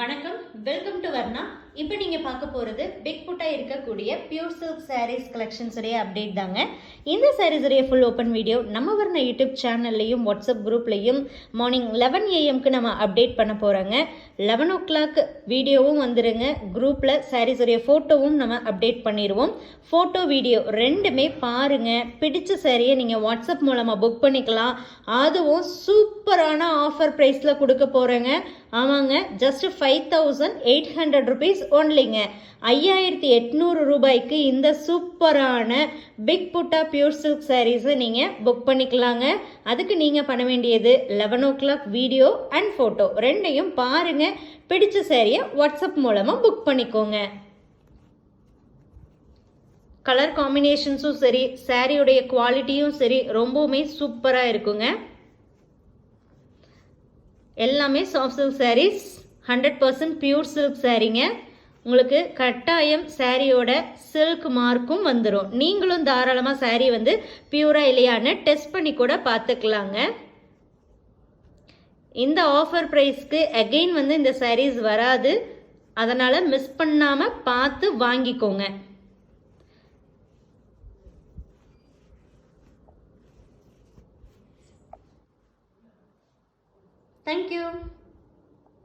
வணக்கம், welcome to Varna. இப்போ நீங்கள் பார்க்க போகிறது பிக் புட்டாக இருக்கக்கூடிய பியூர் சில்க் சாரீஸ் கலெக்ஷன்ஸ் உடைய அப்டேட் தாங்க. இந்த சாரீஸ் உடைய ஃபுல் ஓப்பன் வீடியோ நம்ம வர்ணா யூடியூப் சேனல்லையும் வாட்ஸ்அப் குரூப்லையும் மார்னிங் 11 AM நம்ம அப்டேட் பண்ண போகிறோங்க. 11 o'clock வீடியோவும் வந்துருங்க. குரூப்பில் சாரீஸ் உடைய ஃபோட்டோவும் நம்ம அப்டேட் பண்ணிடுவோம். ஃபோட்டோ வீடியோ ரெண்டுமே பாருங்கள். பிடிச்ச சாரியை நீங்கள் வாட்ஸ்அப் மூலமாக புக் பண்ணிக்கலாம். அதுவும் சூப்பரான ஆஃபர் ப்ரைஸில் கொடுக்க போகிறேங்க. ஆமாங்க, ஜஸ்ட் 5800 rupees ஒன்லிங்க. 5800 ரூபாய்க்கு இந்த சூப்பரான பிக் புட்டா பியூர் சில்க் சாரீஸை நீங்கள் புக் பண்ணிக்கலாங்க. அதுக்கு நீங்கள் பண்ண வேண்டியது 11 o'clock வீடியோ அண்ட் ஃபோட்டோ ரெண்டையும் பாருங்கள். பிடிச்ச சாரியை வாட்ஸ்அப் மூலமாக புக் பண்ணிக்கோங்க. கலர் காம்பினேஷன்ஸும் சரி, சாரியுடைய குவாலிட்டியும் சரி, ரொம்பவுமே சூப்பராக இருக்குங்க. எல்லாமே soft silk saris, 100% pure silk சாரீங்க. உங்களுக்கு கட்டாயம் சாரியோட சில்க் மார்க்கும் வந்துடும். நீங்களும் தாராளமாக சாரீ வந்து பியூரா இல்லையான்னு டெஸ்ட் பண்ணி கூட பார்த்துக்கலாங்க. இந்த ஆஃபர் ப்ரைஸ்க்கு அகெயின் வந்து இந்த சாரீஸ் வராது. அதனால் மிஸ் பண்ணாமல் பார்த்து வாங்கிக்கோங்க. Thank you.